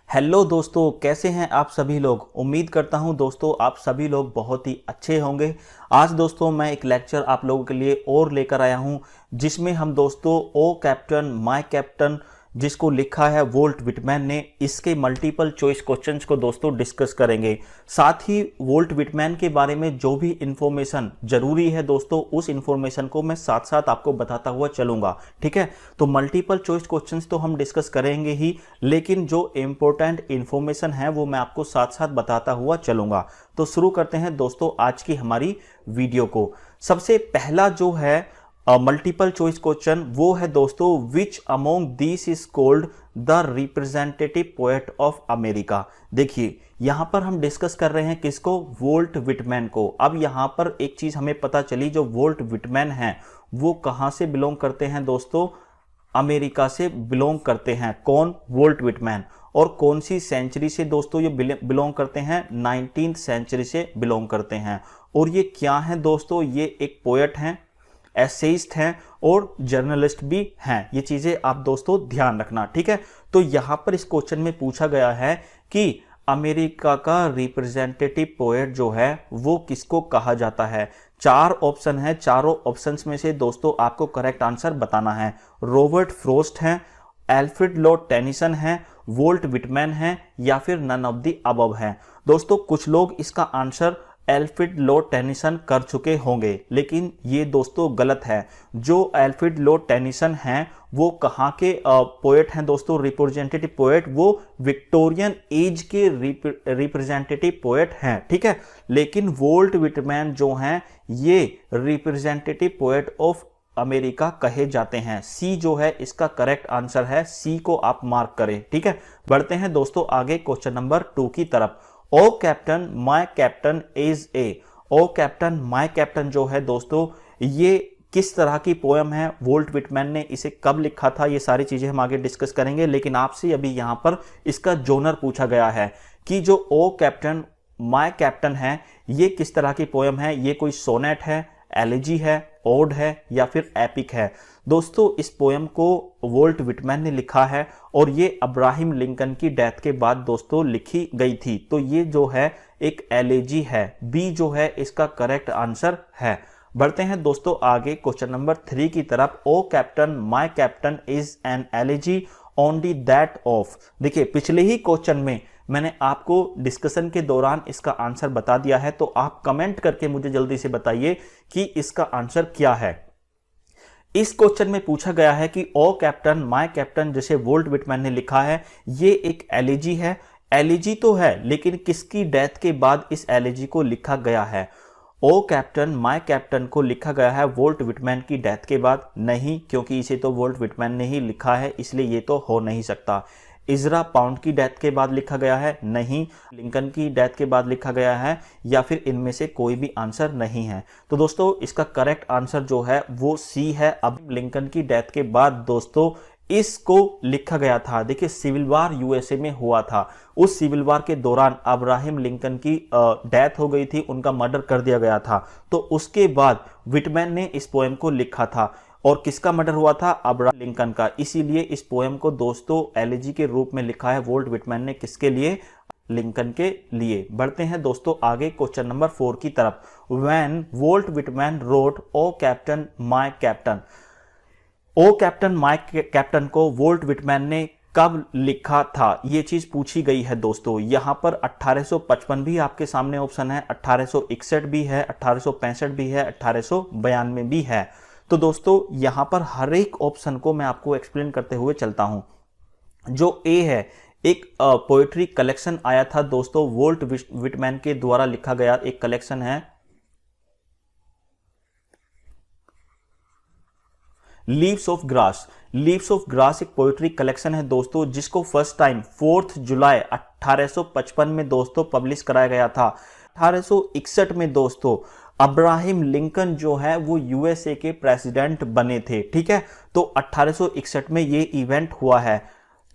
Hello दोस्तों, कैसे हैं आप सभी लोग। उम्मीद करता हूं दोस्तों आप सभी लोग बहुत ही अच्छे होंगे। आज दोस्तों मैं एक लेक्चर आप लोगों के लिए और लेकर आया हूं जिसमें हम दोस्तों ओ कैप्टन माय कैप्टन जिसको लिखा है वोल्ट विटमैन ने, इसके मल्टीपल चॉइस क्वेश्चंस को दोस्तों डिस्कस करेंगे। साथ ही वोल्ट विटमैन के बारे में जो भी इंफॉर्मेशन जरूरी है दोस्तों उस इंफॉर्मेशन को मैं साथ साथ आपको बताता हुआ चलूंगा। ठीक है, तो मल्टीपल चॉइस क्वेश्चंस तो हम डिस्कस करेंगे ही, लेकिन जो इंपॉर्टेंट इंफॉर्मेशन है वो मैं आपको साथ साथ बताता हुआ चलूंगा। तो शुरू करते हैं दोस्तों आज की हमारी वीडियो को। सबसे पहला जो है मल्टीपल चॉइस क्वेश्चन वो है दोस्तों, विच among this is called the representative poet of America. देखिए यहां पर हम डिस्कस कर रहे हैं किसको, वोल्ट विटमैन को। अब यहां पर एक चीज हमें पता चली, जो वोल्ट विटमैन है वो कहां से बिलोंग करते हैं दोस्तों, अमेरिका से बिलोंग करते हैं। कौन, वोल्ट विटमैन। और कौन सी सेंचुरी से दोस्तों ये बिलोंग करते हैं, 19th सेंचुरी से बिलोंग करते हैं। और ये क्या है दोस्तों, ये एक पोएट हैं, एसेइस्ट हैं और जर्नलिस्ट भी हैं। ये चीजें आप दोस्तों ध्यान रखना। ठीक है, तो यहां पर इस क्वेश्चन में पूछा गया है कि अमेरिका का रिप्रेजेंटेटिव पोएट जो है वो किसको कहा जाता है। चार ऑप्शन है, चारों ऑप्शंस में से दोस्तों आपको करेक्ट आंसर बताना है। रॉबर्ट फ्रॉस्ट हैं, एल्फ्रेड लॉर्ड टेनिसन है, वोल्ट विटमैन है, या फिर नन ऑफ द अबव है। दोस्तों कुछ लोग इसका आंसर एल्फ्रेड लॉर्ड टेनिसन कर चुके होंगे, लेकिन ये दोस्तों गलत है। जो एल्फ्रेड लॉर्ड टेनिसन हैं वो कहाँ के पोएट हैं दोस्तों, रिप्रेजेंटेटिव पोएट, वो विक्टोरियन एज के रिप्रेजेंटेटिव पोएट हैं। ठीक है, लेकिन वोल्ट विटमैन जो हैं ये रिप्रेजेंटेटिव पोएट ऑफ अमेरिका कहे जाते हैं। सी जो है इसका करेक्ट आंसर है, सी को आप मार्क करें। ठीक है, बढ़ते हैं दोस्तों आगे क्वेश्चन नंबर 2 की तरफ। O captain my captain is a. O captain my captain जो है दोस्तों ये किस तरह की पोएम है, वोल्ट विटमैन ने इसे कब लिखा था, ये सारी चीजें हम आगे डिस्कस करेंगे। लेकिन आपसे अभी यहां पर इसका जोनर पूछा गया है कि जो ओ कैप्टन माय कैप्टन है ये किस तरह की पोएम है। ये कोई सोनेट है, एलिजी है, ओड है, या फिर एपिक है। दोस्तों इस पोएम को वोल्ट विटमैन ने लिखा है और ये अब्राहम लिंकन की डेथ के बाद दोस्तों लिखी गई थी। तो ये जो है एक एलिजी है, बी जो है इसका करेक्ट आंसर है। बढ़ते हैं दोस्तों आगे क्वेश्चन नंबर 3 की तरफ। O captain my captain is an elegy only that of. देखिए पिछले ही क्वेश्चन में मैंने आपको डिस्कशन के दौरान इसका आंसर बता दिया है, तो आप कमेंट करके मुझे जल्दी से बताइए कि इसका आंसर क्या है। इस क्वेश्चन में पूछा गया है कि ओ कैप्टन माय कैप्टन जैसे वोल्ट विटमैन ने लिखा है ये एक एलिजी है। एलिजी तो है लेकिन किसकी डेथ के बाद इस एलिजी को लिखा गया है। ओ कैप्टन माय कैप्टन को लिखा गया है वोल्ट विटमैन की डेथ के बाद, नहीं, क्योंकि इसे तो वोल्ट विटमैन ने ही लिखा है, इसलिए ये तो हो नहीं सकता। इजरा पाउंड की डेथ के बाद लिखा गया है, नहीं। लिंकन की डेथ के बाद लिखा गया है, या फिर इनमें से कोई भी आंसर नहीं है। तो दोस्तों इसका करेक्ट आंसर जो है वो सी है। अब लिंकन की डेथ के बाद दोस्तों इसको लिखा गया था। देखिए सिविल वार यूएसए में हुआ था, उस सिविल वार के दौरान अब्राहम लिंकन की डेथ हो गई थी, उनका मर्डर कर दिया गया था। तो उसके बाद विटमैन ने इस पोएम को लिखा था। और किसका मर्डर हुआ था, अब्राहम लिंकन का। इसीलिए इस पोएम को दोस्तों एलिजी के रूप में लिखा है वोल्ट विटमैन ने, किसके लिए, लिंकन के लिए। बढ़ते हैं दोस्तों आगे क्वेश्चन नंबर 4 की तरफ। When Walt Whitman wrote O captain my Captain. O captain my Captain को वोल्ट विटमैन ने कब लिखा था, ये चीज पूछी गई है दोस्तों। यहां पर 1855 भी आपके सामने ऑप्शन है, 1861 भी है, 1865 भी है, 1892 भी है। तो दोस्तों यहां पर हर एक ऑप्शन को मैं आपको एक्सप्लेन करते हुए चलता हूं। जो ए है, एक पोएट्री कलेक्शन आया था दोस्तों, वोल्ट विटमैन के द्वारा लिखा गया एक कलेक्शन है, leaves of Grass. Leaves of grass एक पोएट्री कलेक्शन है दोस्तों, जिसको फर्स्ट टाइम 4 जुलाई 1855 में दोस्तों पब्लिश कराया गया था। 1861 में दोस्तों अब्राहम लिंकन जो है वो यूएसए के प्रेसिडेंट बने थे। ठीक है, तो 1861 में ये इवेंट हुआ है।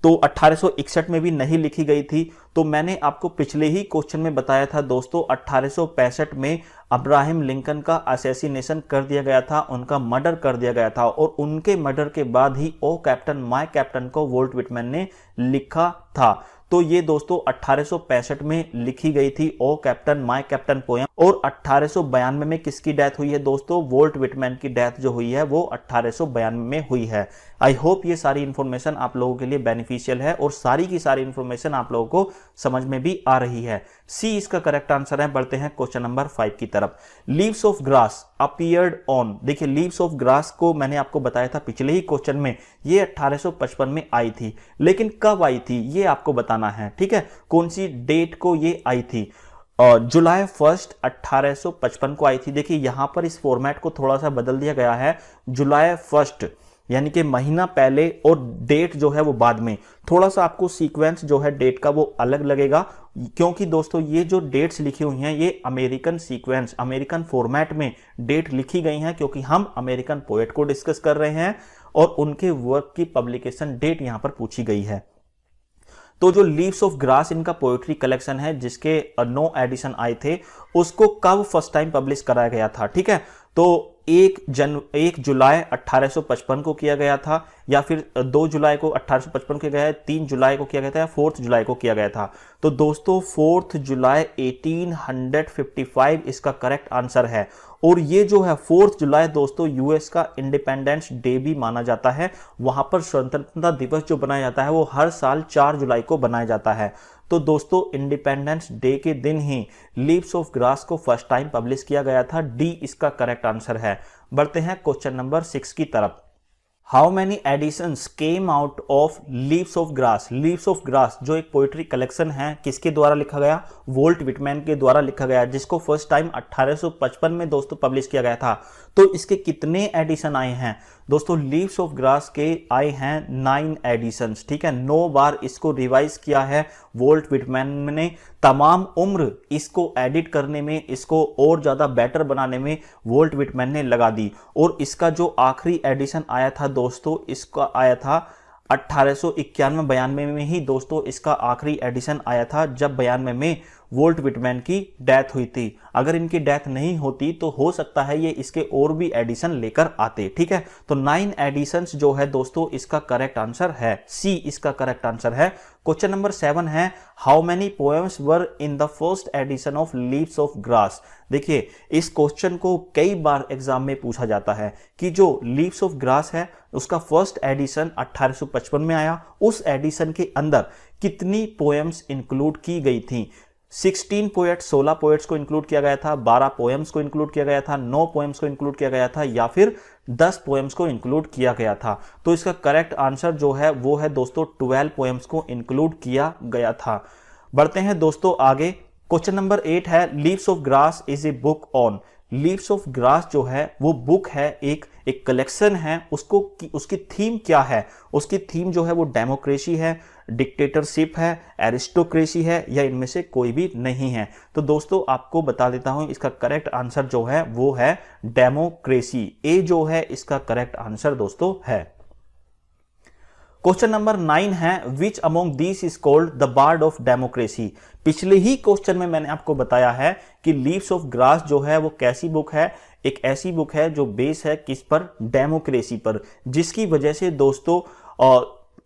तो 1861 में भी नहीं लिखी गई थी। तो मैंने आपको पिछले ही क्वेश्चन में बताया था दोस्तों, 1865 में अब्राहम लिंकन का असैसिनेशन कर दिया गया था, उनका मर्डर कर दिया गया था, और उनके मर्डर के बाद ही ओ कैप्टन माय कैप्टन को वोल्ट विटमैन ने लिखा था। तो ये दोस्तों 1865 में लिखी गई थी ओ कैप्टन माय कैप्टन पोयम। और 1892 में किसकी डेथ हुई है दोस्तों? वोल्ट विटमैन की डेथ जो हुई है वो 1892 में हुई है। आई होप ये सारी इंफॉर्मेशन आप लोगों के लिए बेनिफिशियल है और सारी की सारी इंफॉर्मेशन आप लोगों को समझ में भी आ रही है। सी इसका करेक्ट आंसर है। बढ़ते हैं क्वेश्चन नंबर 5 की तरफ। Leaves of grass appeared on, देखिए लीव्स ऑफ ग्रास को मैंने आपको बताया था पिछले ही क्वेश्चन में, ये 1855 में आई थी, लेकिन कब आई थी ये आपको बताना है, ठीक है। कौन सी डेट को ये आई थी? जुलाई 1 1855 को आई थी। देखिए यहां पर इस फॉर्मेट को थोड़ा सा बदल दिया गया है, जुलाई 1 यानी कि महीना पहले और डेट जो है वो बाद में। थोड़ा सा आपको सीक्वेंस जो है डेट का वो अलग लगेगा, क्योंकि दोस्तों ये जो डेट्स लिखी हुई हैं ये अमेरिकन सीक्वेंस, अमेरिकन फॉर्मेट में डेट लिखी गई हैं, क्योंकि हम अमेरिकन पोएट को डिस्कस कर रहे हैं और उनके वर्क की पब्लिकेशन डेट यहां पर पूछी गई है। तो जो लीव्स ऑफ ग्रास इनका पोएट्री कलेक्शन है जिसके 9 एडिशन आए थे, उसको कब फर्स्ट टाइम पब्लिश कराया गया था, ठीक है। तो 1 जुलाई 1855 को किया गया था, या फिर 2 जुलाई को 1855 किया गया है, 3 जुलाई को किया गया था, या 4 जुलाई को किया गया था। तो दोस्तों 4 जुलाई 1855 इसका करेक्ट आंसर है। और ये जो है 4 जुलाई दोस्तों यूएस का इंडिपेंडेंस डे भी माना जाता है। वहां पर स्वतंत्रता दिवस जो बनाया जाता है वो हर साल 4 जुलाई को बनाया जाता है। तो दोस्तों इंडिपेंडेंस डे के दिन ही लीव्स ऑफ ग्रास को फर्स्ट टाइम पब्लिश किया गया था। डी इसका करेक्ट आंसर है। बढ़ते हैं क्वेश्चन नंबर 6 की तरफ। How many editions came out of Leaves of Grass? Leaves of Grass जो एक पोइट्री कलेक्शन है, किसके द्वारा लिखा गया? वोल्ट विटमैन के द्वारा लिखा गया, जिसको फर्स्ट टाइम 1855 में दोस्तों पब्लिश किया गया था। तो इसके कितने एडिशन आए हैं दोस्तों? लीव्स ऑफ ग्रास के आए हैं 9 एडिशंस, ठीक है। 9 बार इसको रिवाइज किया है वोल्ट विटमैन ने। तमाम उम्र इसको एडिट करने में, इसको और ज्यादा बेटर बनाने में वोल्ट विटमैन ने लगा दी। और इसका जो आखिरी एडिशन आया था दोस्तों, इसका आया था 1891-92 में ही दोस्तों इसका आखिरी एडिशन आया था, जब 92 में वोल्ट विटमैन की डेथ हुई थी। अगर इनकी डेथ नहीं होती तो हो सकता है ये इसके और भी एडिशन लेकर आते, ठीक है। तो 9 एडिशंस जो है दोस्तों इसका करेक्ट आंसर है। सी इसका करेक्ट आंसर है। क्वेश्चन नंबर 7 है, how many poems were in the first edition of Leaves of grass? देखिए इस क्वेश्चन को कई बार एग्जाम में पूछा जाता है कि जो लीव्स ऑफ ग्रास है उसका फर्स्ट एडिशन 1855 में आया, उस एडिशन के अंदर कितनी पोएम्स इंक्लूड की गई थी? 16 पोएट, 16 पोएट्स को इंक्लूड किया गया था, 12 पोएम्स को इंक्लूड किया गया था, 9 पोएम्स को इंक्लूड किया गया था, या फिर 10 पोएम्स को इंक्लूड किया गया था? तो इसका करेक्ट आंसर जो है वो है दोस्तों 12 पोएम्स को इंक्लूड किया गया था। बढ़ते हैं दोस्तों आगे। क्वेश्चन नंबर 8 है, leaves of grass is a book on? Leaves of Grass जो है वो बुक है, एक कलेक्शन है। उसकी थीम क्या है? उसकी थीम जो है वो डेमोक्रेसी है, डिक्टेटरशिप है, एरिस्टोक्रेसी है, या इनमें से कोई भी नहीं है? तो दोस्तों आपको बता देता हूं, इसका करेक्ट आंसर जो है वो है डेमोक्रेसी। ए जो है इसका करेक्ट आंसर दोस्तों है। क्वेश्चन नंबर 9 है, which among this is called the bard of democracy? पिछले ही क्वेश्चन में मैंने आपको बताया है कि लीव्स ऑफ ग्रास जो है वो कैसी बुक है? एक ऐसी बुक है जो बेस है किस पर? डेमोक्रेसी पर, जिसकी वजह से दोस्तों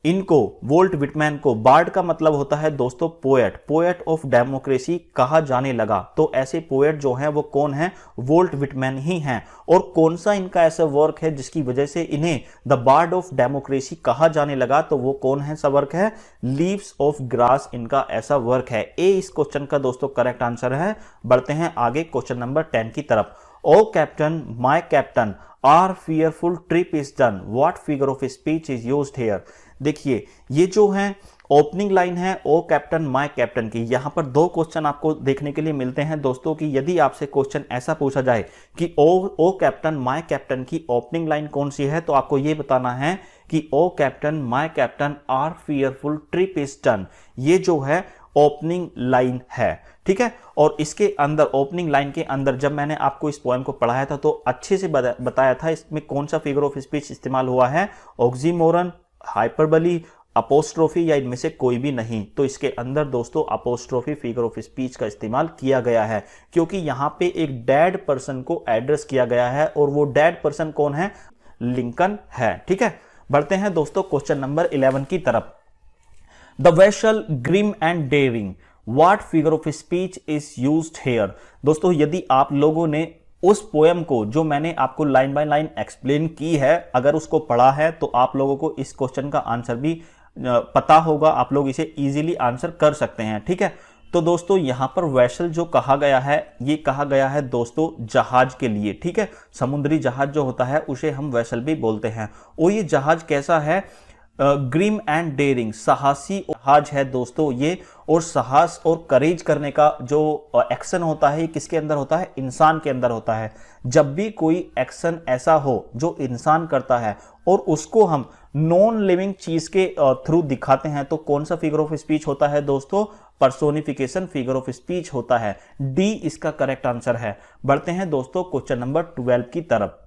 इनको वोल्ट विटमैन को, बार्ड का मतलब होता है दोस्तों पोएट, पोएट ऑफ डेमोक्रेसी कहा जाने लगा। तो ऐसे पोएट जो हैं वो कौन है? वोल्ट विटमैन ही हैं। और कौन सा इनका ऐसा वर्क है जिसकी वजह से इन्हें द बार्ड ऑफ डेमोक्रेसी कहा जाने लगा? तो वो कौन है सा वर्क है? लीव्स ऑफ ग्रास इनका ऐसा वर्क है। ए इस क्वेश्चन का दोस्तों करेक्ट आंसर है। बढ़ते हैं आगे क्वेश्चन नंबर 10 की तरफ। O captain my captain our fearful trip is done, what figure of speech is used here? देखिए ये जो है ओपनिंग लाइन है ओ कैप्टन माय कैप्टन की। यहां पर 2 क्वेश्चन आपको देखने के लिए मिलते हैं दोस्तों कि यदि आपसे क्वेश्चन ऐसा पूछा जाए कि ओ कैप्टन माय कैप्टन की ओपनिंग लाइन कौन सी है, तो आपको यह बताना है कि O captain my captain our fearful trip is done, ये जो है ओपनिंग लाइन है, ठीक है। और इसके अंदर ओपनिंग लाइन के अंदर जब मैंने आपको इस पोएम को पढ़ाया था तो अच्छे से बताया था इसमें कौन सा फिगर ऑफ स्पीच इस्तेमाल हुआ है, ऑक्सीमोरन, हाइपरबली, अपोस्ट्रोफी, या इनमें से कोई भी नहीं। तो इसके अंदर दोस्तों अपोस्ट्रोफी फिगर ऑफ स्पीच का इस्तेमाल किया गया है, क्योंकि यहां पे एक डेड पर्सन को एड्रेस किया गया है और वो डेड पर्सन कौन है? लिंकन है, ठीक है। बढ़ते हैं दोस्तों क्वेश्चन नंबर 11 की तरफ। The vessel grim and daring, what figure of speech is used here. दोस्तों यदि आप लोगों ने उस पोएम को जो मैंने आपको लाइन बाय लाइन एक्सप्लेन की है, अगर उसको पढ़ा है तो आप लोगों को इस क्वेश्चन का आंसर भी पता होगा, आप लोग इसे इजीली आंसर कर सकते हैं। ठीक है, तो दोस्तों यहां पर वेसल जो कहा गया है, ये कहा गया है दोस्तों जहाज के लिए। ठीक है, समुद्री जहाज जो होता है उसे हम वेसल भी बोलते हैं। और ये जहाज कैसा है, ग्रिम एंड डेयरिंग, साहसी जहाज है दोस्तों ये। और साहस और करेज करने का जो एक्शन होता है, ये किसके अंदर होता है, इंसान के अंदर होता है। जब भी कोई एक्शन ऐसा हो जो इंसान करता है और उसको हम नॉन लिविंग चीज के थ्रू दिखाते हैं, तो कौन सा फिगर ऑफ स्पीच होता है दोस्तों, पर्सोनिफिकेशन फिगर ऑफ स्पीच होता है। डी इसका करेक्ट आंसर है। बढ़ते हैं दोस्तों क्वेश्चन नंबर 12 की तरफ।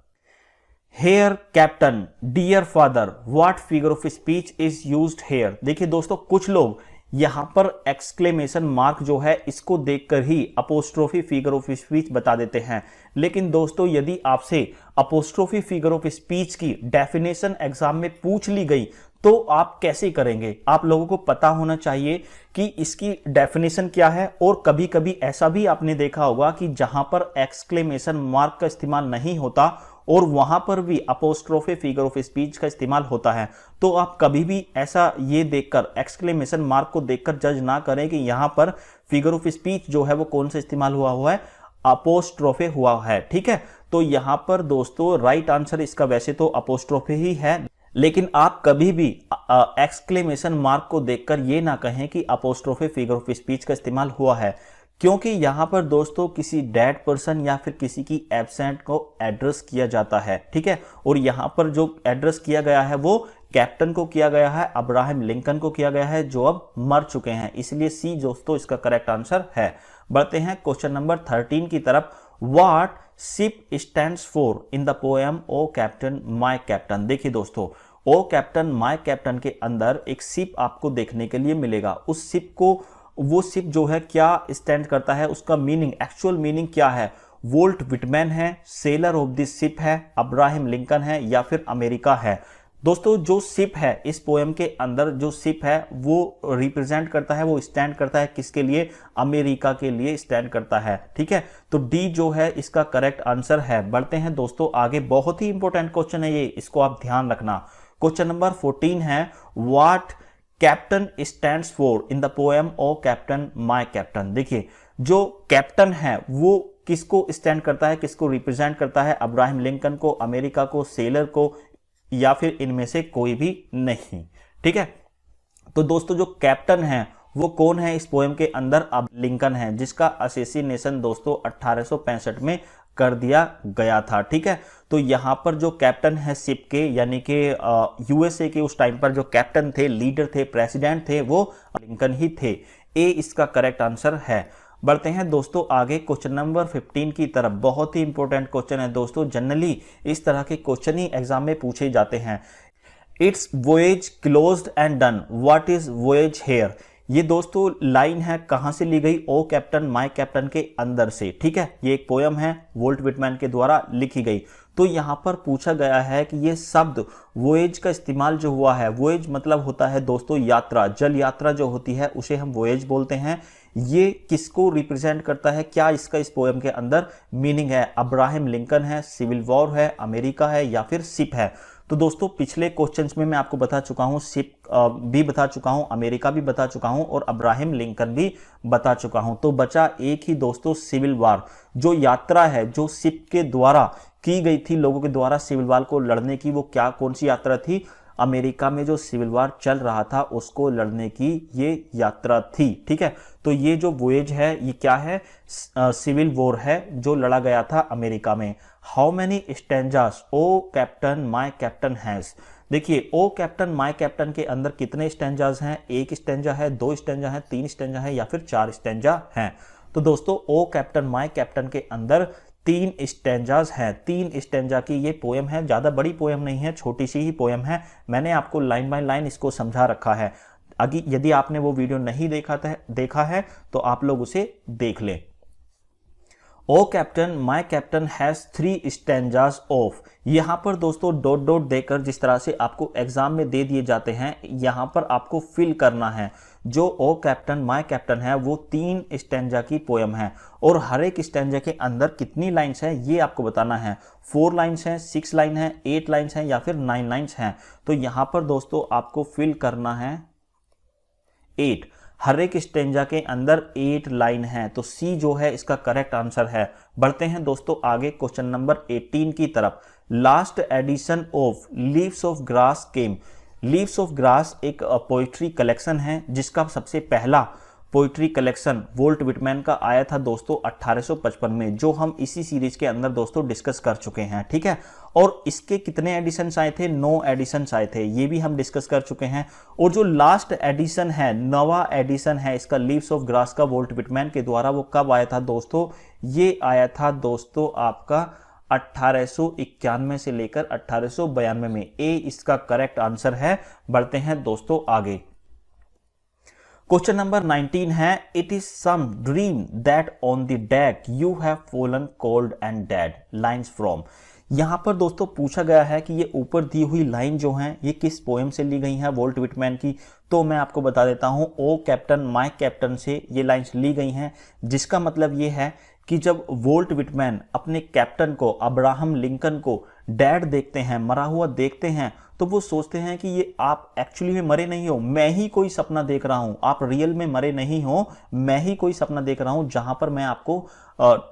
Here Captain, dear father, what figure of speech is used here. देखिए दोस्तों, कुछ लोग यहां पर एक्सक्लेमेशन मार्क जो है इसको देखकर ही अपोस्ट्रोफी फिगर ऑफ स्पीच बता देते हैं। लेकिन दोस्तों यदि आपसे अपोस्ट्रोफी फिगर ऑफ स्पीच की डेफिनेशन एग्जाम में पूछ ली गई तो आप कैसे करेंगे। आप लोगों को पता होना चाहिए कि इसकी डेफिनेशन क्या है। और कभी कभी ऐसा भी आपने देखा होगा कि जहां पर एक्सक्लेमेशन मार्क का इस्तेमाल नहीं होता और वहां पर भी अपोस्ट्रोफी फिगर ऑफ स्पीच का इस्तेमाल होता है। तो आप कभी भी ऐसा ये देखकर, एक्सक्लेमेशन मार्क को देखकर जज ना करें कि यहां पर फिगर ऑफ स्पीच जो है वो कौन सा इस्तेमाल हुआ है, अपोस्ट्रोफे हुआ है। ठीक है, तो यहां पर दोस्तों राइट आंसर इसका वैसे तो अपोस्ट्रोफे ही है, लेकिन आप कभी भी एक्सक्लेमेशन मार्क को देखकर ये ना कहें कि अपोस्ट्रोफे फिगर ऑफ स्पीच का इस्तेमाल हुआ है, क्योंकि यहां पर दोस्तों किसी डेड पर्सन या फिर किसी की एब्सेंट को एड्रेस किया जाता है। ठीक है, और यहां पर जो एड्रेस किया गया है वो कैप्टन को किया गया है, अब्राहम लिंकन को किया गया है जो अब मर चुके हैं। इसलिए सी दोस्तों इसका करेक्ट आंसर है। बढ़ते हैं क्वेश्चन नंबर 13 की तरफ। What ship stands for in the poem O captain my Captain. देखिए दोस्तों, ओ कैप्टन माय कैप्टन के अंदर एक शिप आपको देखने के लिए मिलेगा। उस शिप को, वो शिप जो है क्या स्टैंड करता है, उसका मीनिंग, एक्चुअल मीनिंग क्या है। वोल्ट विटमैन है, सेलर ऑफ दिस शिप है, अब्राहम लिंकन है या फिर अमेरिका है। दोस्तों जो शिप है इस पोएम के अंदर, जो शिप है वो रिप्रेजेंट करता है, वो स्टैंड करता है किसके लिए, अमेरिका के लिए स्टैंड करता है। ठीक है, तो डी जो है इसका करेक्ट आंसर है। बढ़ते हैं दोस्तों आगे, बहुत ही इंपॉर्टेंट क्वेश्चन है ये, इसको आप ध्यान रखना। क्वेश्चन नंबर 14 है, what captain stands for in the poem O captain my Captain. देखिए जो कैप्टन है वो किसको स्टैंड करता है, किसको रिप्रेजेंट करता है, अब्राहम लिंकन को, अमेरिका को, सेलर को, या फिर इनमें से कोई भी नहीं। ठीक है, तो दोस्तों जो कैप्टन है वो कौन है इस पोएम के अंदर, अब लिंकन है, जिसका असैसिनेशन दोस्तों 1865 में कर दिया गया था। ठीक है, तो यहां पर जो कैप्टन है शिप के, यानी कि यूएसए के उस टाइम पर जो कैप्टन थे, लीडर थे, प्रेसिडेंट थे, वो लिंकन ही थे। ए इसका करेक्ट आंसर है। बढ़ते हैं दोस्तों आगे क्वेश्चन नंबर 15 की तरफ। बहुत ही इंपॉर्टेंट क्वेश्चन है दोस्तों, जनरली इस तरह के क्वेश्चन ही एग्जाम में पूछे जाते हैं। Its voyage closed and done, what is voyage here. ये दोस्तों लाइन है कहां से ली गई, ओ कैप्टन माय कैप्टन के अंदर से। ठीक है, ये एक पोयम है, वोल्ट विटमैन के द्वारा लिखी गई। तो यहां पर पूछा गया है कि ये शब्द वोएज का इस्तेमाल जो हुआ है, वोएज मतलब होता है दोस्तों यात्रा, जल यात्रा जो होती है उसे हम वोएज बोलते हैं। ये किसको रिप्रेजेंट करता है, क्या इसका इस पोएम के अंदर मीनिंग है, अब्राहम लिंकन है, सिविल वॉर है, अमेरिका है या फिर शिप है। तो दोस्तों पिछले क्वेश्चंस में मैं आपको बता चुका हूं, शिप भी बता चुका हूं, अमेरिका भी बता चुका हूं और अब्राहम लिंकन भी बता चुका हूं। तो बचा एक ही दोस्तों सिविल वॉर, जो यात्रा है जो शिप के द्वारा की गई थी, लोगों के द्वारा सिविल वॉर को लड़ने की, वो क्या कौन सी यात्रा थी, अमेरिका में जो सिविल वॉर चल रहा था उसको लड़ने की ये यात्रा थी। ठीक है, तो ये जो वोएज है ये क्या है, सिविल वॉर है जो लड़ा गया था अमेरिका में। How many stanzas O captain my captain has. देखिए ओ कैप्टन माय कैप्टन के अंदर कितने स्टैंजास हैं, एक स्टैंजा है, दो स्टैंजा है, तीन स्टैंजा है या फिर चार स्टैंजा हैं। तो दोस्तों ओ कैप्टन माय कैप्टन के अंदर 3 स्टैंजास हैं। 3 स्टैंजा की ये पोएम है, ज्यादा बड़ी पोएम नहीं है, छोटी सी ही पोएम है। मैंने आपको लाइन बाय लाइन इसको समझा रखा है। यदि आपने वो वीडियो नहीं देखा है तो आप लोग उसे देख लें। O captain my captain has 3 stanzas of. यहाँ पर दोस्तों डॉट डॉट देकर जिस तरह से आपको एग्जाम में दे दिए जाते हैं, यहाँ पर आपको फिल करना है। जो ओ कैप्टन माय कैप्टन है वो 3 स्टैंजा की पोयम है और हर एक स्टैंजा के अंदर कितनी लाइन्स है ये आपको बताना है। 4 लाइन्स हैं, 6 लाइन है, 8 लाइन्स हैं या फिर 9 लाइन्स हैं। तो यहाँ पर दोस्तों आपको फिल करना है 8। हर एक स्टेंजा के अंदर 8 लाइन है, तो सी जो है इसका करेक्ट आंसर है। बढ़ते हैं दोस्तों आगे क्वेश्चन नंबर 18 की तरफ। Last addition of Leaves of grass came. Leaves of grass एक पोइट्री कलेक्शन है जिसका सबसे पहला पोइट्री कलेक्शन वोल्ट विटमैन का आया था दोस्तों 1855 में, जो हम इसी सीरीज के अंदर दोस्तों डिस्कस कर चुके हैं। ठीक है, और इसके कितने एडिशंस आए थे? 9 एडिशंस आए थे, ये भी हम डिस्कस कर चुके हैं। और जो लास्ट एडिशन है, नवा एडिशन है इसका लीव्स ऑफ ग्रास का वोल्ट विटमैन के द्वारा, वो कब आया था दोस्तों? ये आया था दोस्तों आपका 1891 से लेकर 1892 में। ए इसका करेक्ट आंसर है। बढ़ते हैं दोस्तों आगे। क्वेश्चन नंबर 19 है, it is some dream that on the deck you have fallen cold and dead. Lines from. यहां पर दोस्तों पूछा गया है कि ये ऊपर दी हुई लाइन जो है ये किस पोएम से ली गई है वोल्ट विटमैन की। तो मैं आपको बता देता हूं, ओ कैप्टन माय कैप्टन से ये लाइन्स ली गई हैं, जिसका मतलब ये है कि जब वोल्ट विटमैन अपने कैप्टन को, अब्राहम लिंकन को डैड देखते हैं, मरा हुआ देखते हैं, तो वो सोचते हैं कि ये आप एक्चुअली में मरे नहीं हो, मैं ही कोई सपना देख रहा हूं, आप रियल में मरे नहीं हो, मैं ही कोई सपना देख रहा हूं जहां पर मैं आपको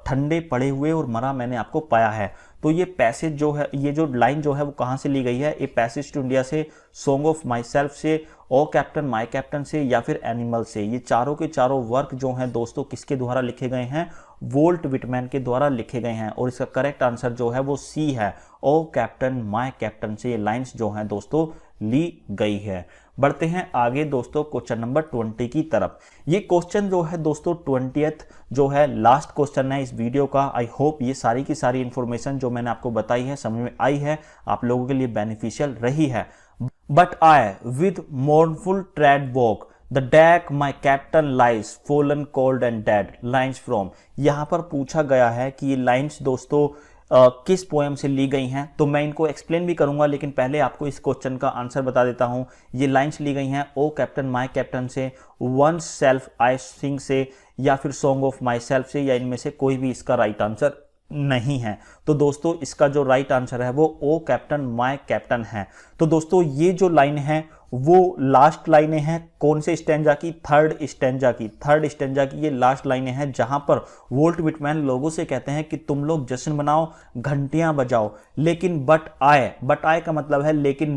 ठंडे पड़े हुए और मरा मैंने आपको पाया है। तो ये पैसेज जो है, ये जो लाइन जो है वो कहां से ली गई है? ये पैसेज टू इंडिया से, सॉन्ग ऑफ माई सेल्फ से, ओ कैप्टन माय कैप्टन से या फिर एनिमल से। ये चारों के चारों वर्क जो हैं दोस्तों किसके द्वारा लिखे गए हैं? वोल्ट विटमैन के द्वारा लिखे गए हैं। और इसका करेक्ट आंसर जो है वो सी है, ओ कैप्टन माय कैप्टन से ये लाइन्स जो हैं दोस्तों ली गई है। बढ़ते हैं आगे दोस्तों क्वेश्चन नंबर 20 की तरफ। ये क्वेश्चन जो है दोस्तों 20th जो है लास्ट क्वेश्चन है इस वीडियो का। आई होप ये सारी की सारी इंफॉर्मेशन जो मैंने आपको बताई है समझ में आई है, आप लोगों के लिए बेनिफिशियल रही है। But I with mournful trade walk the deck my captain lies fallen cold and dead. Lines from. यहां पर पूछा गया है कि ये लाइन्स दोस्तों किस पोएम से ली गई हैं, तो मैं इनको एक्सप्लेन भी करूंगा, लेकिन पहले आपको इस क्वेश्चन का आंसर बता देता हूं। ये लाइन्स ली गई हैं ओ कैप्टन माय कैप्टन से, वन सेल्फ आई सिंग से या फिर सॉन्ग ऑफ माई सेल्फ से, या इनमें से कोई भी इसका राइट आंसर नहीं है। तो दोस्तों इसका जो राइट आंसर है वो ओ कैप्टन माय कैप्टन है। तो दोस्तों ये जो लाइन है वो लास्ट लाइनें हैं कौन से स्टैंजा की? थर्ड स्टैंजा की। थर्ड स्टैंजा की ये लास्ट लाइनें हैं जहां पर वोल्ट विटमैन लोगों से कहते हैं कि तुम लोग जश्न मनाओ, घंटियां बजाओ, लेकिन बट आए का मतलब है लेकिन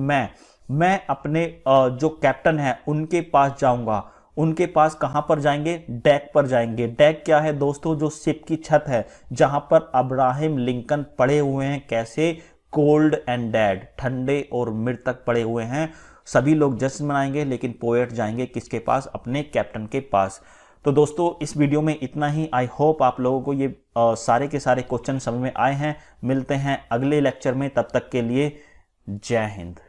मैं अपने जो कैप्टन है उनके पास जाऊंगा। उनके पास कहां पर जाएंगे? डेक पर जाएंगे। डेक क्या है दोस्तों? जो शिप की छत है जहां पर अब्राहम लिंकन पड़े हुए हैं। कैसे? कोल्ड एंड डेड, ठंडे और मृतक पड़े हुए हैं। सभी लोग जश्न मनाएंगे लेकिन पोएट जाएंगे किसके पास? अपने कैप्टन के पास। तो दोस्तों इस वीडियो में इतना ही। आई होप आप लोगों को ये सारे के सारे क्वेश्चन समझ में आए हैं। मिलते हैं अगले लेक्चर में, तब तक के लिए जय हिंद।